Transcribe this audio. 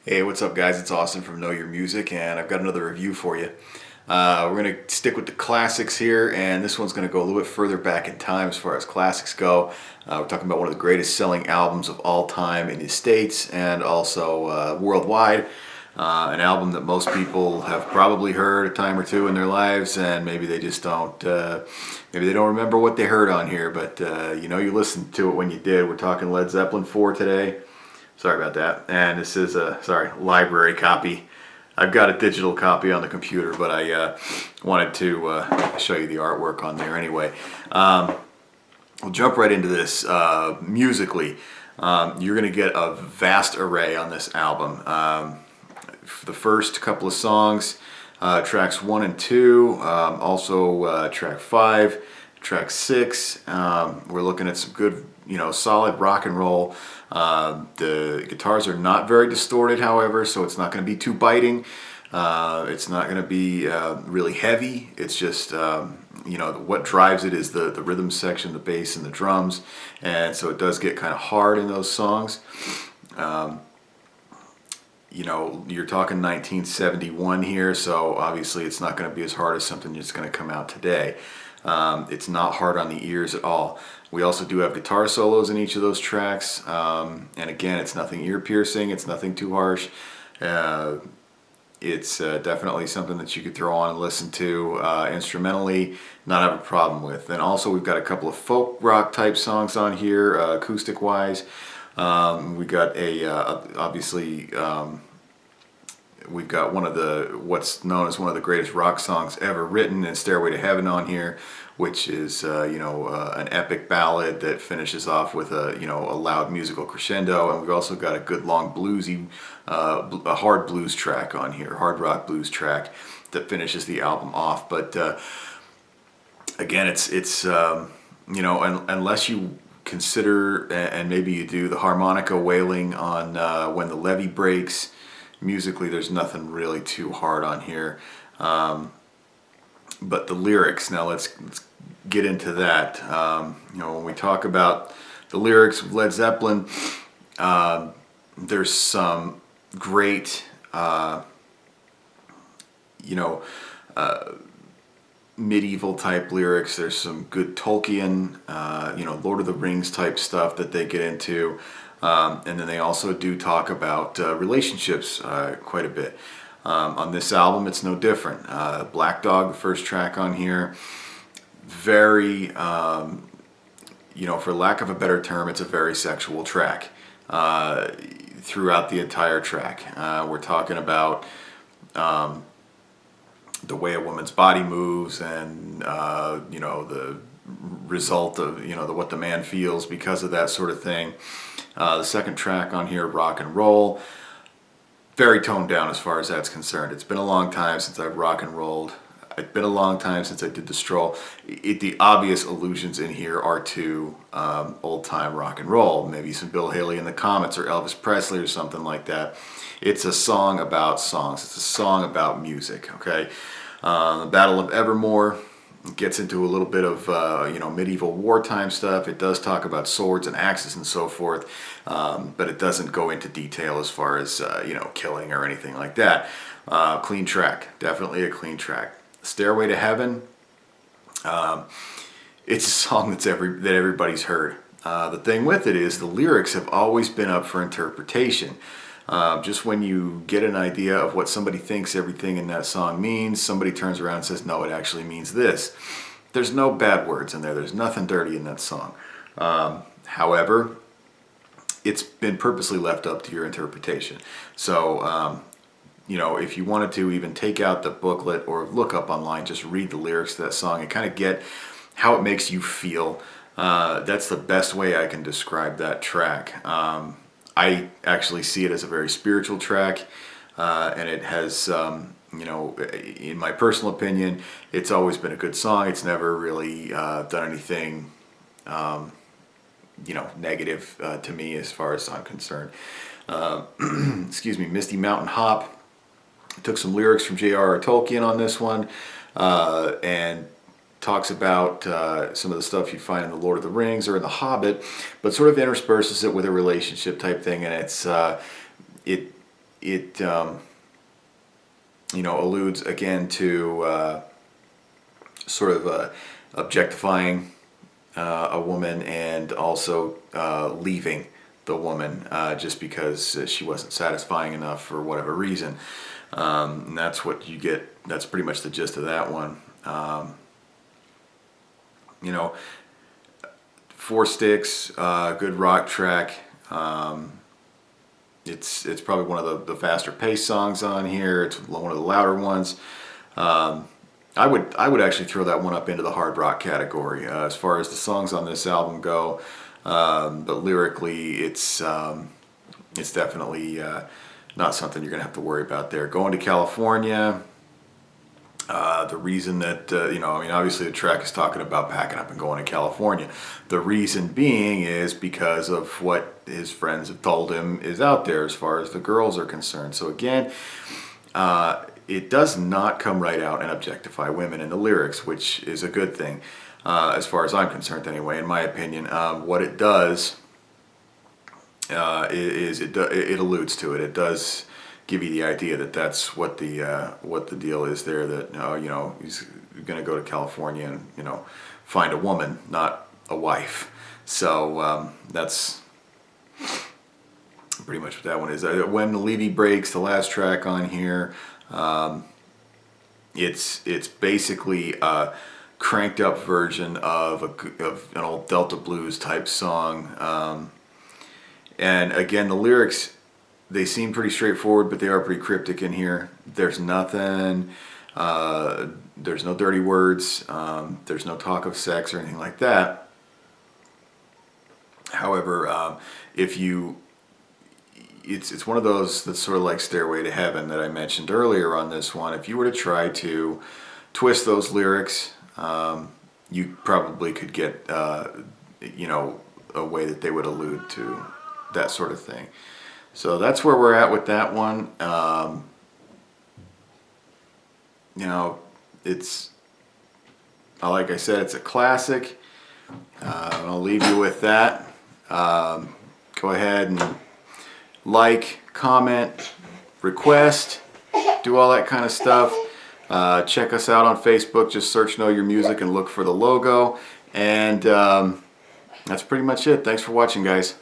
Hey, what's up, guys? It's Austin from Know Your Music, and I've got another review for you. We're going to stick with the classics here, and this one's going to go a little bit further back in time as far as classics go. We're talking about one of the greatest selling albums of all time in the States and also worldwide. An album that most people have probably heard a time or two in their lives, and maybe they just don't. Maybe they don't remember what they heard on here, but you listened to it when you did. We're talking Led Zeppelin 4 today. Sorry about that. And this is a library copy. I've got a digital copy on the computer, but I wanted to show you the artwork on there anyway. We'll jump right into this. Musically, you're going to get a vast array on this album. For the first couple of songs, tracks 1 and 2, also track 5, track 6, we're looking at some good, solid rock and roll. The guitars are not very distorted, however, so it's not going to be too biting. It's not going to be really heavy. It's just, what drives it is the rhythm section, the bass, and the drums. And so it does get kind of hard in those songs. You're talking 1971 here, so obviously it's not going to be as hard as something that's going to come out today. It's not hard on the ears at all. We also do have guitar solos in each of those tracks, and again, it's nothing ear-piercing, it's nothing too harsh. It's definitely something that you could throw on and listen to instrumentally, not have a problem with. And also we've got a couple of folk rock type songs on here, acoustic wise. We got we've got what's known as one of the greatest rock songs ever written, and Stairway to Heaven on here, which is an epic ballad that finishes off with a loud musical crescendo. And we've also got a good long bluesy, a hard blues track on here, hard rock blues track that finishes the album off. But again, it's unless you consider, and maybe you do, the harmonica wailing on When the Levee Breaks. Musically, there's nothing really too hard on here. But the lyrics, now let's get into that. When we talk about the lyrics of Led Zeppelin, there's some great, medieval type lyrics. There's some good Tolkien, Lord of the Rings type stuff that they get into. And then they also do talk about relationships quite a bit. On this album, it's no different. Black Dog, the first track on here, very, for lack of a better term, it's a very sexual track throughout the entire track. We're talking about the way a woman's body moves and, the result of, what the man feels because of that sort of thing. The second track on here, Rock and Roll, very toned down as far as that's concerned. It's been a long time since I've rock and rolled. It's been a long time since I did the stroll. The obvious allusions in here are to old time rock and roll, maybe some Bill Haley and the Comets or Elvis Presley or something like that. It's a song about songs. It's a song about music, okay? The Battle of Evermore gets into a little bit of medieval wartime stuff. It does talk about swords and axes and so forth, but it doesn't go into detail as far as killing or anything like that. Clean track, definitely a clean track. Stairway to Heaven, it's a song that everybody's heard. The thing with it is the lyrics have always been up for interpretation. Just when you get an idea of what somebody thinks everything in that song means, somebody turns around and says, no, it actually means this. There's no bad words in there. There's nothing dirty in that song. However, it's been purposely left up to your interpretation. So, if you wanted to even take out the booklet or look up online, just read the lyrics to that song and kind of get how it makes you feel. That's the best way I can describe that track. I actually see it as a very spiritual track, and it has, in my personal opinion, it's always been a good song. It's never really done anything, negative to me as far as I'm concerned. Excuse me, Misty Mountain Hop. Took some lyrics from J.R.R. Tolkien on this one, and talks about some of the stuff you find in The Lord of the Rings or in The Hobbit, but sort of intersperses it with a relationship type thing, and it you know, alludes again to sort of objectifying a woman, and also leaving the woman just because she wasn't satisfying enough for whatever reason. And that's what you get. That's pretty much the gist of that one. You know, Four Sticks, good rock track. It's probably one of the faster paced songs on here. It's one of the louder ones. I would actually throw that one up into the hard rock category as far as the songs on this album go. But lyrically, it's definitely not something you're gonna have to worry about there. Going to California. The reason that, you know, I mean, obviously the track is talking about packing up and going to California. The reason being is because of what his friends have told him is out there as far as the girls are concerned. So again, it does not come right out and objectify women in the lyrics, which is a good thing, as far as I'm concerned anyway, in my opinion. What it does is it alludes to it. It does give you the idea that that's what the deal is there, that you know, he's going to go to California and, you know, find a woman, not a wife. So that's pretty much what that one is. When the Levy Breaks, the last track on here, it's basically a cranked up version of an old Delta blues type song, and again, the lyrics, they seem pretty straightforward, but they are pretty cryptic in here. There's nothing, there's no dirty words, there's no talk of sex or anything like that. However, it's one of those that's sort of like Stairway to Heaven that I mentioned earlier on this one. If you were to try to twist those lyrics, you probably could get, you know, a way that they would allude to that sort of thing. So that's where we're at with that one. You know, it's, like I said, it's a classic. I'll leave you with that. Go ahead and like, comment, request, do all that kind of stuff. Check us out on Facebook. Just search Know Your Music and look for the logo. And that's pretty much it. Thanks for watching, guys.